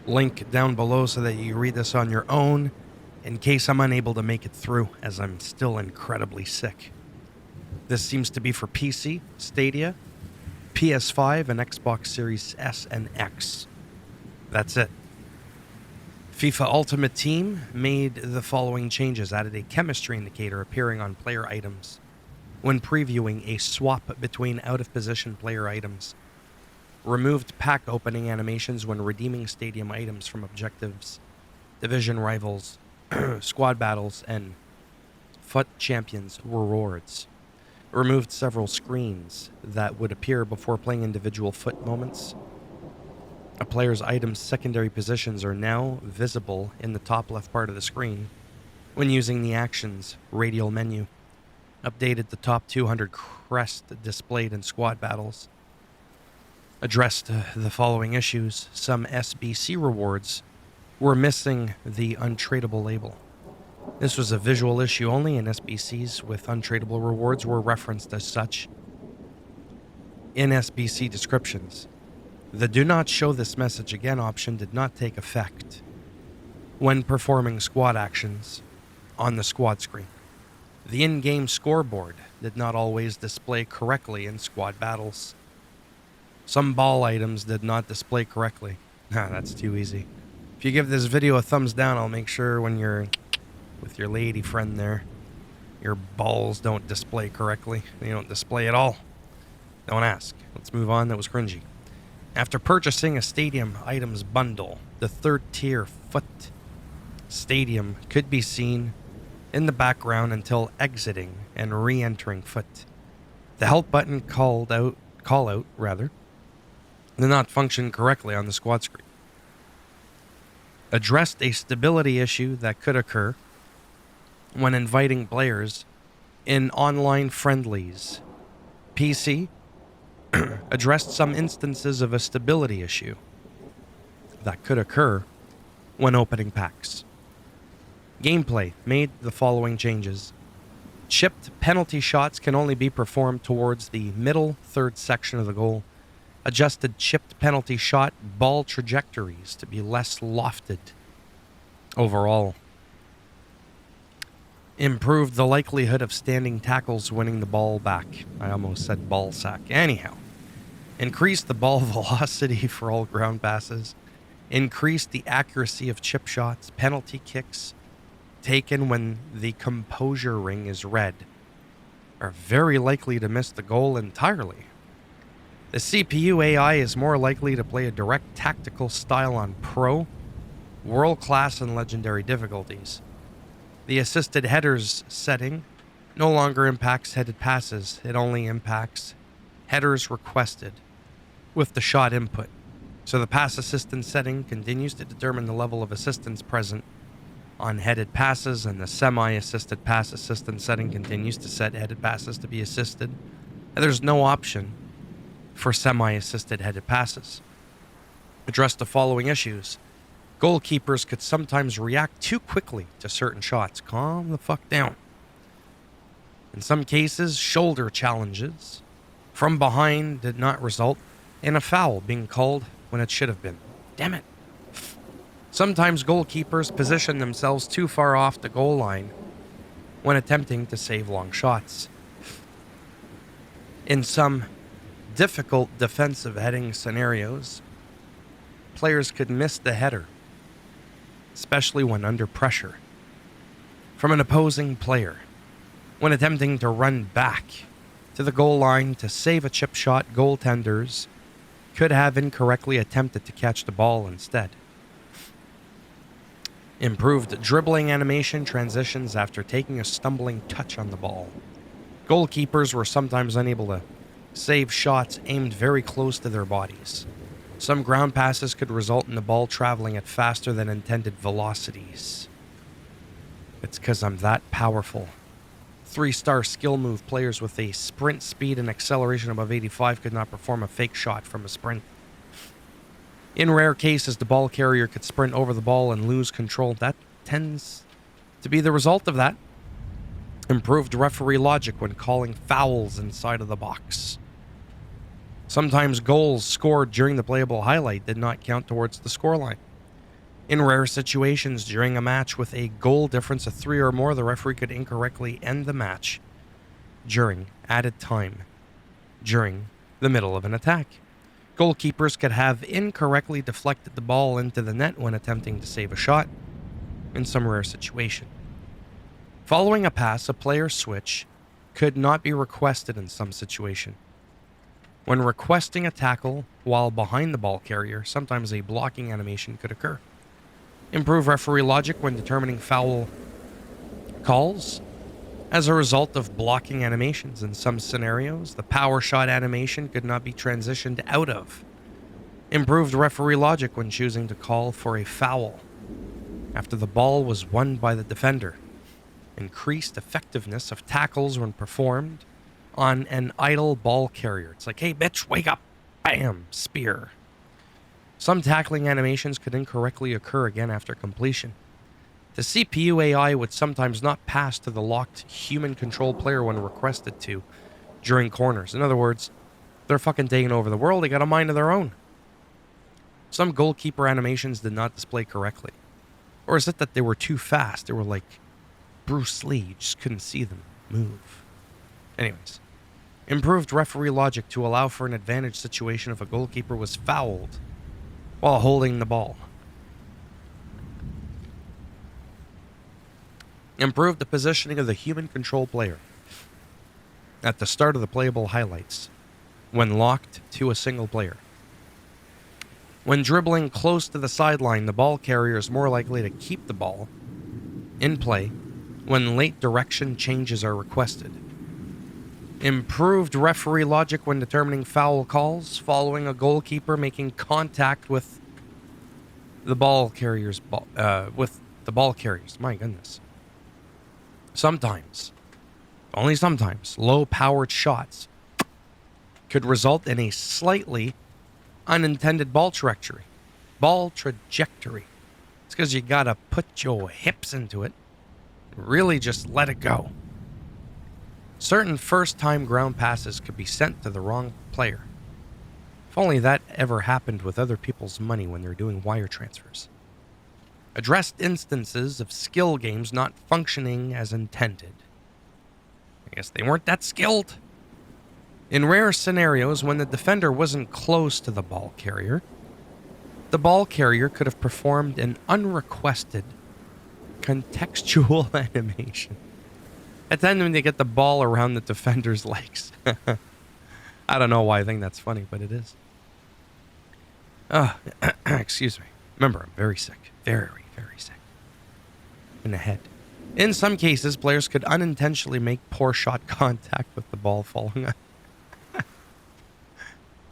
Link down below so that you read this on your own in case I'm unable to make it through, as I'm still incredibly sick. This seems to be for PC, Stadia, PS5, and Xbox Series S and X. That's it. FIFA Ultimate Team made the following changes: added a chemistry indicator appearing on player items when previewing a swap between out-of-position player items. Removed pack opening animations when redeeming stadium items from objectives, division rivals, squad battles, and FUT champions rewards. Removed several screens that would appear before playing individual FUT moments. A player's item's secondary positions are now visible in the top left part of the screen when using the actions radial menu. Updated the top 200 crest displayed in squad battles. Addressed the following issues. Some SBC rewards were missing the untradeable label. This was a visual issue only, and SBCs with untradeable rewards were referenced as such in SBC descriptions. The "do not show this message again" option did not take effect when performing squad actions on the squad screen. The in-game scoreboard did not always display correctly in squad battles. Some ball items did not display correctly. That's too easy. If you give this video a thumbs down, I'll make sure when you're with your lady friend there, your balls don't display correctly. They don't display at all. Don't ask. Let's move on. That was cringy. After purchasing a stadium items bundle, the third tier FUT stadium could be seen in the background until exiting and re-entering FUT. The help button call out did not function correctly on the squad screen. Addressed a stability issue that could occur when inviting players in online friendlies. PC addressed some instances of a stability issue that could occur when opening packs. Gameplay made the following changes. Chipped penalty shots can only be performed towards the middle third section of the goal. Adjusted chipped penalty shot ball trajectories to be less lofted overall. Improved the likelihood of standing tackles winning the ball back. I almost said ball sack. Anyhow. Increased the ball velocity for all ground passes. Increased the accuracy of chip shots. Penalty kicks taken when the composure ring is red are very likely to miss the goal entirely. The CPU AI is more likely to play a direct tactical style on Pro, World Class, and Legendary difficulties. The assisted headers setting no longer impacts headed passes. It only impacts headers requested with the shot input. So the pass assistance setting continues to determine the level of assistance present on headed passes, and the semi-assisted pass assistance setting continues to set headed passes to be assisted. And there's no option for semi-assisted headed passes. Address the following issues. Goalkeepers could sometimes react too quickly to certain shots. Calm the fuck down. In some cases, shoulder challenges from behind did not result in a foul being called when it should have been. Damn it. Sometimes goalkeepers position themselves too far off the goal line when attempting to save long shots. In some difficult defensive heading scenarios, players could miss the header, especially when under pressure from an opposing player when attempting to run back to the goal line to save a chip shot. Goaltenders could have incorrectly attempted to catch the ball instead. Improved dribbling animation transitions after taking a stumbling touch on the ball. Goalkeepers were sometimes unable to save shots aimed very close to their bodies. Some ground passes could result in the ball traveling at faster than intended velocities. It's because I'm that powerful. 3-star skill move players with a sprint speed and acceleration above 85 could not perform a fake shot from a sprint. In rare cases, the ball carrier could sprint over the ball and lose control. That tends to be the result of that. Improved referee logic when calling fouls inside of the box. Sometimes goals scored during the playable highlight did not count towards the scoreline. In rare situations during a match with a goal difference of 3 or more, the referee could incorrectly end the match during added time during the middle of an attack. Goalkeepers could have incorrectly deflected the ball into the net when attempting to save a shot in some rare situation. Following a pass, a player's switch could not be requested in some situation. When requesting a tackle while behind the ball carrier, sometimes a blocking animation could occur. Improve referee logic when determining foul calls. As a result of blocking animations in some scenarios, the power shot animation could not be transitioned out of. Improved referee logic when choosing to call for a foul after the ball was won by the defender. Increased effectiveness of tackles when performed on an idle ball carrier. It's like, hey, bitch, wake up. Bam, spear. Some tackling animations could incorrectly occur again after completion. The CPU AI would sometimes not pass to the locked human control player when requested to during corners. In other words, they're fucking taking over the world. They got a mind of their own. Some goalkeeper animations did not display correctly. Or is it that they were too fast? They were like Bruce Lee. You just couldn't see them move. Anyways, improved referee logic to allow for an advantage situation if a goalkeeper was fouled while holding the ball. Improve the positioning of the human control player at the start of the playable highlights when locked to a single player. When dribbling close to the sideline, the ball carrier is more likely to keep the ball in play when late direction changes are requested. Improved referee logic when determining foul calls following a goalkeeper making contact with the ball carriers. My goodness. Sometimes, only sometimes, low-powered shots could result in a slightly unintended ball trajectory. It's because you gotta put your hips into it. Really just let it go. Certain first-time ground passes could be sent to the wrong player. If only that ever happened with other people's money when they're doing wire transfers. Addressed instances of skill games not functioning as intended. I guess they weren't that skilled. In rare scenarios, when the defender wasn't close to the ball carrier, the ball carrier could have performed an unrequested contextual animation, attempting to get the ball around the defender's legs. I don't know why I think that's funny, but it is. Excuse me. Remember, I'm very sick. Very, very sick. In the head. In some cases, players could unintentionally make poor shot contact with the ball falling on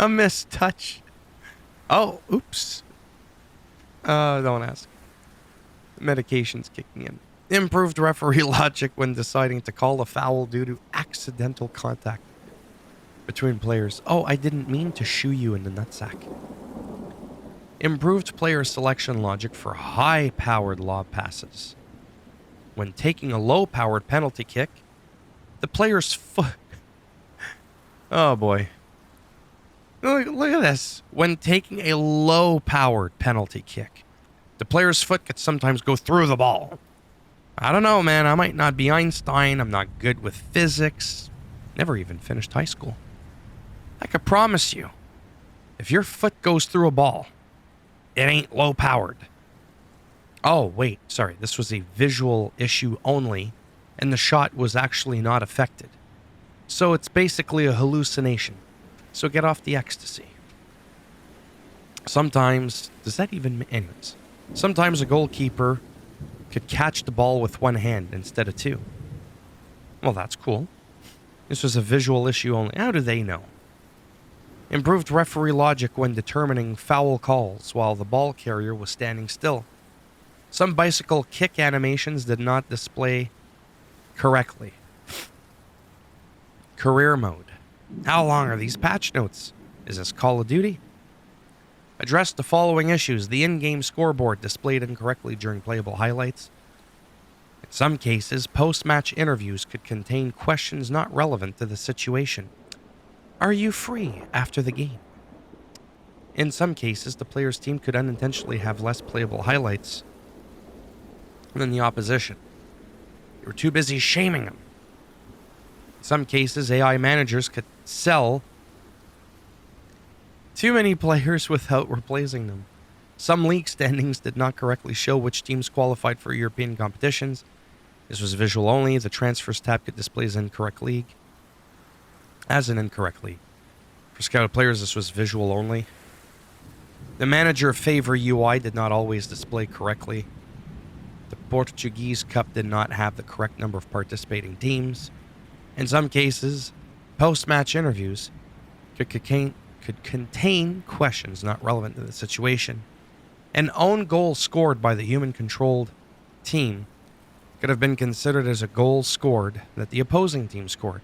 a missed touch. Oh, oops. Don't ask. Medication's kicking in. Improved referee logic when deciding to call a foul due to accidental contact between players. Oh, I didn't mean to shoo you in the nutsack. Improved player selection logic for high-powered lob passes. When taking a low-powered penalty kick, the player's foot... Oh, boy. Look at this. When taking a low-powered penalty kick, the player's foot could sometimes go through the ball. I don't know, man. I might not be Einstein. I'm not good with physics. Never even finished high school. I could promise you, if your foot goes through a ball, it ain't low-powered. Oh, wait. Sorry. This was a visual issue only, and the shot was actually not affected. So it's basically a hallucination. So get off the ecstasy. Sometimes... Does that even... Anyways. Sometimes a goalkeeper could catch the ball with one hand instead of two. Well, that's cool. This was a visual issue only. How do they know? Improved referee logic when determining foul calls while the ball carrier was standing still. Some bicycle kick animations did not display correctly. Career mode. How long are these patch notes? Is this Call of Duty? Address the following issues. The in-game scoreboard displayed incorrectly during playable highlights. In some cases, post-match interviews could contain questions not relevant to the situation. Are you free after the game? In some cases, the player's team could unintentionally have less playable highlights than the opposition. They were too busy shaming them. In some cases, AI managers could sell too many players without replacing them. Some league standings did not correctly show which teams qualified for European competitions. This was visual only. The transfers tab could display as an incorrect league. For scouted players, this was visual only. The manager favor UI did not always display correctly. The Portuguese Cup did not have the correct number of participating teams. In some cases, post-match interviews could contain questions not relevant to the situation. An own goal scored by the human-controlled team could have been considered as a goal scored that the opposing team scored.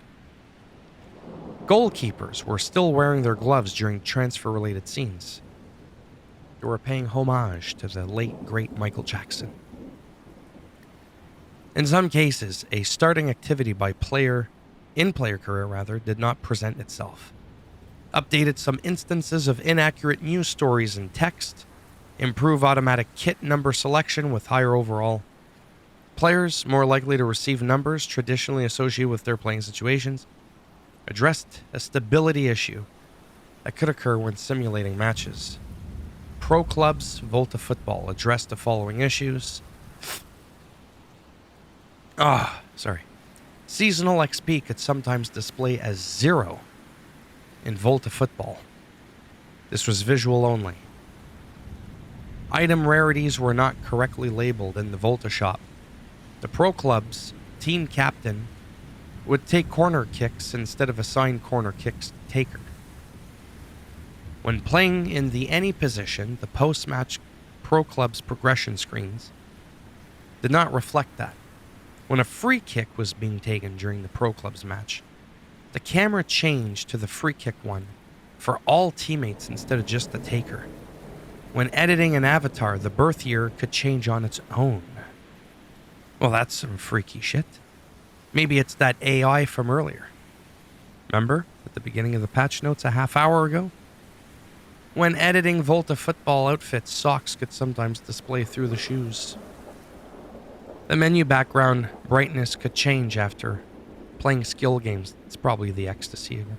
Goalkeepers were still wearing their gloves during transfer-related scenes. They were paying homage to the late, great Michael Jackson. In some cases, a starting activity by player career did not present itself. Updated some instances of inaccurate news stories in text. Improve automatic kit number selection with higher overall. Players more likely to receive numbers traditionally associated with their playing situations. Addressed a stability issue that could occur when simulating matches. Pro clubs, Volta Football, addressed the following issues. Seasonal XP could sometimes display as 0 in Volta Football. This was visual only. Item rarities were not correctly labeled in the Volta shop. The pro club's team captain would take corner kicks instead of assigned corner kicks taker. When playing in the any position, the post-match pro club's progression screens did not reflect that. When a free kick was being taken during the pro club's match, the camera changed to the free kick one for all teammates instead of just the taker. When editing an avatar, the birth year could change on its own. Well, that's some freaky shit. Maybe it's that AI from earlier. Remember, at the beginning of the patch notes a half hour ago? When editing Volta Football outfits, socks could sometimes display through the shoes. The menu background brightness could change after playing skill games. It's probably the ecstasy of it.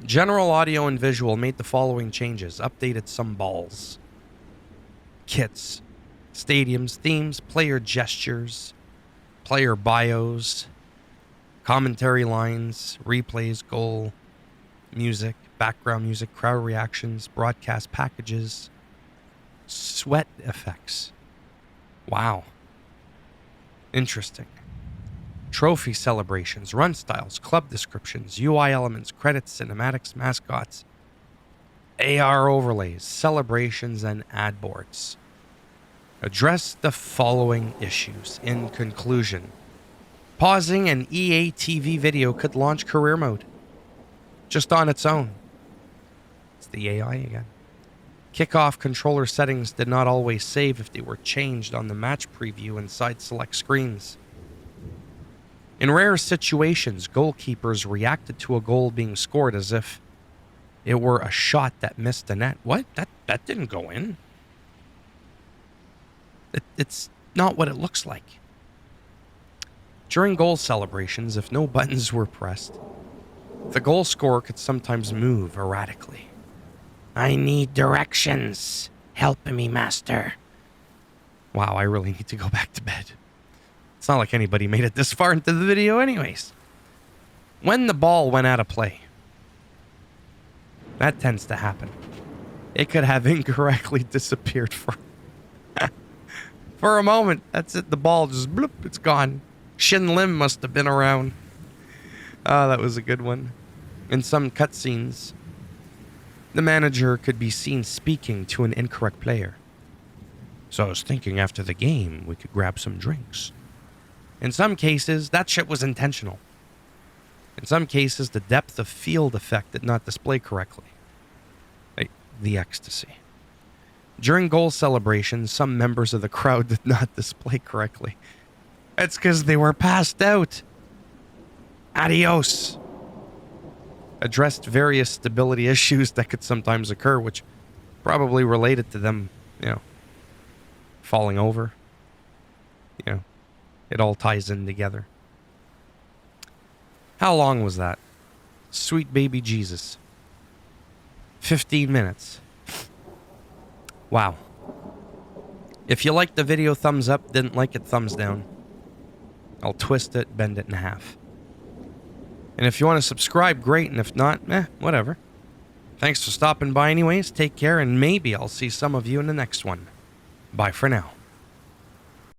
General audio and visual made the following changes. Updated some balls, kits, stadiums, themes, player gestures, player bios, commentary lines, replays, goal, music, background music, crowd reactions, broadcast packages, sweat effects. Wow. Interesting. Trophy celebrations, run styles, club descriptions, UI elements, credits, cinematics, mascots, AR overlays, celebrations, and ad boards. Address the following issues. In conclusion, pausing an EA TV video could launch career mode just on its own. It's the AI again. Kickoff controller settings did not always save if they were changed on the match preview inside select screens. In rare situations, goalkeepers reacted to a goal being scored as if it were a shot that missed the net. What? That didn't go in. It's not what it looks like. During goal celebrations, if no buttons were pressed, the goal scorer could sometimes move erratically. I need directions. Help me, master. Wow, I really need to go back to bed. It's not like anybody made it this far into the video anyways. When the ball went out of play, that tends to happen. It could have incorrectly disappeared for a moment. That's it. The ball just bloop, it's gone. Shin Lim must have been around. Oh, that was a good one. In some cutscenes, the manager could be seen speaking to an incorrect player. So I was thinking after the game, we could grab some drinks. In some cases, that shit was intentional. In some cases, the depth of field effect did not display correctly. Like the ecstasy. During goal celebrations, some members of the crowd did not display correctly. It's because they were passed out. Adios. addressed various stability issues that could sometimes occur, which probably related to them, falling over. It all ties in together. How long was that? Sweet baby Jesus. 15 minutes. Wow. If you liked the video, thumbs up. Didn't like it, thumbs down. I'll twist it, bend it in half. And if you want to subscribe, great. And if not, whatever. Thanks for stopping by anyways. Take care, and maybe I'll see some of you in the next one. Bye for now.